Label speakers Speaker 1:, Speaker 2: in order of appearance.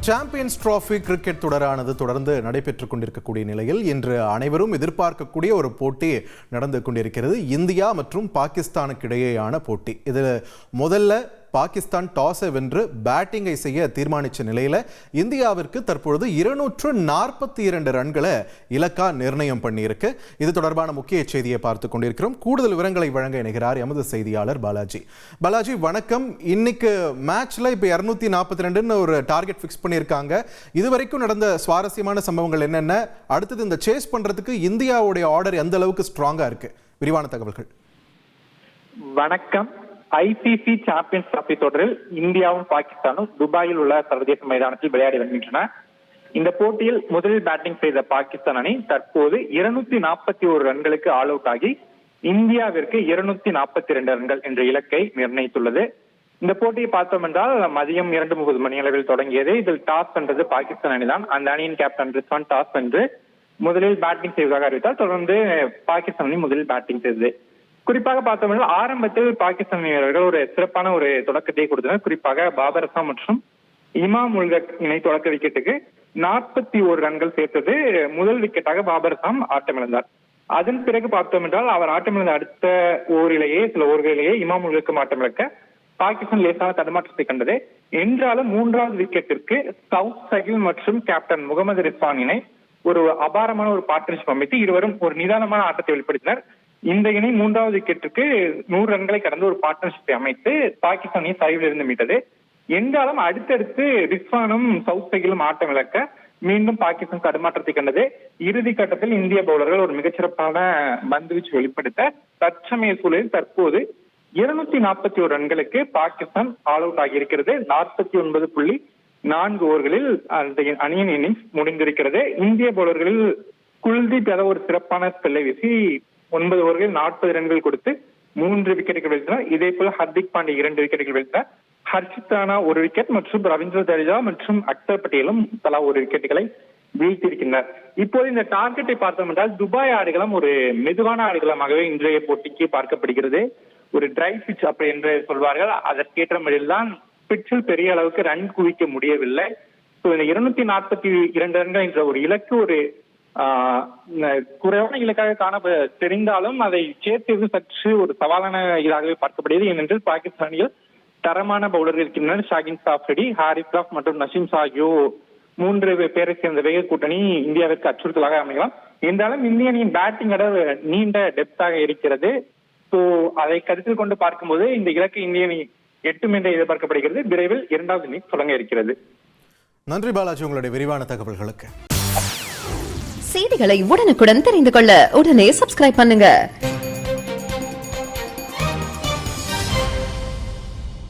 Speaker 1: Champions trophy cricket தொடரானது தொடர்ந்து நடைபெற்றுக் கொண்டிருக்கக்கூடிய நிலையில் இன்று அனைவரும் எதிர்பார்க்கக்கூடிய ஒரு போட்டி நடந்து கொண்டிருக்கிறது. இந்தியா மற்றும் பாகிஸ்தானுக்கு இடையேயான போட்டி. இதில் முதல்ல பாகிஸ்தான் டாஸை வென்று பேட்டிங்கை செய்ய தீர்மானித்த நிலையில் இந்தியாவிற்கு தற்பொழுது 242 ரன்களை இலக்கா நிர்ணயம் பண்ணியிருக்கு. இது தொடர்பான முக்கிய செய்தியை பார்த்து கொண்டிருக்கிறோம். கூடுதல் விவரங்களை வழங்க இணைகிறார் எமது செய்தியாளர் பாலாஜி. பாலாஜி வணக்கம். இன்னைக்கு மேட்ச்ல இப்போ 242 ஒரு டார்கெட் ஃபிக்ஸ் பண்ணியிருக்காங்க. இதுவரைக்கும் நடந்த சுவாரஸ்யமான சம்பவங்கள் என்னென்ன, அடுத்தது இந்த சேஸ் பண்றதுக்கு இந்தியாவுடைய ஆர்டர் எந்த அளவுக்கு ஸ்ட்ராங்கா இருக்கு, விரிவான தகவல்கள்.
Speaker 2: வணக்கம். ஐசிசி சாம்பியன்ஸ் டிராபி தொடரில் இந்தியாவும் பாகிஸ்தானும் துபாயில் உள்ள சர்வதேச மைதானத்தில் விளையாடி வருகின்றன. இந்த போட்டியில் முதலில் பேட்டிங் செய்த பாகிஸ்தான் அணி தற்போது 241 ரன்களுக்கு ஆல் அவுட் ஆகி இந்தியாவிற்கு 242 ரன்கள் என்ற இலக்கை நிர்ணயித்துள்ளது. இந்த போட்டியை பார்த்தோம் என்றால் மதியம் 2:30 மணி அளவில் தொடங்கியது. இதில் டாஸ் வென்றது பாகிஸ்தான் அணிதான். அந்த அணியின் கேப்டன் ரிஸ்வான் டாஸ் வென்று முதலில் பேட்டிங் செய்வதாக அறிவித்தால் தொடர்ந்து பாகிஸ்தான் அணி முதலில் பேட்டிங் செய்தது. குறிப்பாக பார்த்தோம் ஆரம்பத்தில் பாகிஸ்தான் வீரர்கள் ஒரு சிறப்பான ஒரு தொடக்கத்தை கொடுத்தனர். குறிப்பாக பாபர் அசாம் மற்றும் இமாம் உல்கக் இணை தொடக்க விக்கெட்டுக்கு 41 ரன்கள் சேர்த்தது. முதல் விக்கெட்டாக பாபர் அசாம் ஆட்டமிழந்தார். அதன் பிறகு பார்த்தோம் என்றால் அவர் ஆட்டமிழந்த அடுத்த சில ஓவர்களிலேயே இமாம் உல்கக்கும் ஆட்டமிழக்க பாகிஸ்தான் லேசான தடுமாற்றத்தை கண்டது. என்றாலும் மூன்றாவது விக்கெட்டிற்கு சவுத் சகில் மற்றும் கேப்டன் முகமது ரிஸ்வான் இணை ஒரு அபாரமான ஒரு பார்ட்னர்ஷிப் அமைத்து இருவரும் ஒரு நிதானமான ஆட்டத்தை வெளிப்படுத்தினர். இந்த இணை மூன்றாவது விக்கெட்டுக்கு 100 ரன்களை கடந்து ஒரு பார்ட்னர்ஷிப்பை அமைத்து பாகிஸ்தானை சரிவில் இருந்து மீட்டது. என்றாலும் அடுத்தடுத்து ரிஸ்வானும் சவுத் சகிலும் ஆட்டம் இழக்க மீண்டும் பாகிஸ்தான் தடுமாற்றத்தை கண்டது. இறுதி கட்டத்தில் இந்திய பவுலர்கள் ஒரு மிகச்சிறப்பான பந்து வீச்சு வெளிப்படுத்த தற்சமய சூழலில் தற்போது 241 ரன்களுக்கு பாகிஸ்தான் ஆல் அவுட் ஆகியிருக்கிறது. 49.4 ஓவர்களில் அந்த அணியின் இன்னிங்ஸ் முடிந்திருக்கிறது. இந்திய பவுலர்களில் குல்தீப் யாதவ் ஒரு சிறப்பான ஸ்பெல்லை வீசி 9 ஓவர்களில் 40 ரன்கள் கொடுத்து 3 விக்கெட்டுகள் வீழ்த்தினார். இதே போல ஹர்திக் பாண்டே 2 விக்கெட்டுகள் வீழ்த்தினார். ஹர்ஷித் ராணா 1 விக்கெட் மற்றும் ரவீந்திர ஜடேஜா மற்றும் அக்சர் பட்டேலும் தலா 1 விக்கெட்டுகளை வீழ்த்தியிருக்கின்றனர். இப்போது இந்த டார்கெட்டை பார்த்தோம் என்றால் துபாய் ஆடுகளம் ஒரு மெதுவான ஆடுகளமாகவே இன்றைய போட்டிக்கு பார்க்கப்படுகிறது. ஒரு டிரை பிட்ச் அப்படி என்று சொல்வார்கள். அதற்கேற்ற முறையில்தான் பிட்சில் பெரிய அளவுக்கு ரன் குவிக்க முடியவில்லை. இந்த 242 ரன்கள் என்ற ஒரு இலக்கு ஒரு குறைவான இலக்காக காண தெரிந்தாலும் அதை சேர்த்தது சற்று ஒரு சவாலான இதாகவே பார்க்கப்படுகிறது. ஏனென்றால் பாகிஸ்தான் அணியில் தரமான பவுலர்கள் இருக்கின்றனர். ஷாகின் சாஃப்ரி, ஹாரிஸ் ராஃப் மற்றும் நசீம் ஷா ஆகியோ 3 பேரை சேர்ந்த வேக கூட்டணி இந்தியாவிற்கு அச்சுறுத்தலாக அமையலாம். என்றாலும் இந்திய அணியின் பேட்டிங் நீண்ட டெப்த்தாக இருக்கிறது. ஸோ அதை கருத்தில் கொண்டு பார்க்கும்போது இந்த இலக்கை இந்திய அணி எட்டும் என்று எதிர்பார்க்கப்படுகிறது. விரைவில் 2வது இன்னிங்ஸ் தொடங்க இருக்கிறது.
Speaker 1: நன்றி பாலாஜி, உங்களுடைய விரிவான தகவல்களுக்கு.
Speaker 3: செய்திகளை உடனுக்குடன் தெரிந்து கொள்ள உடனே சப்ஸ்கிரைப் பண்ணுங்க.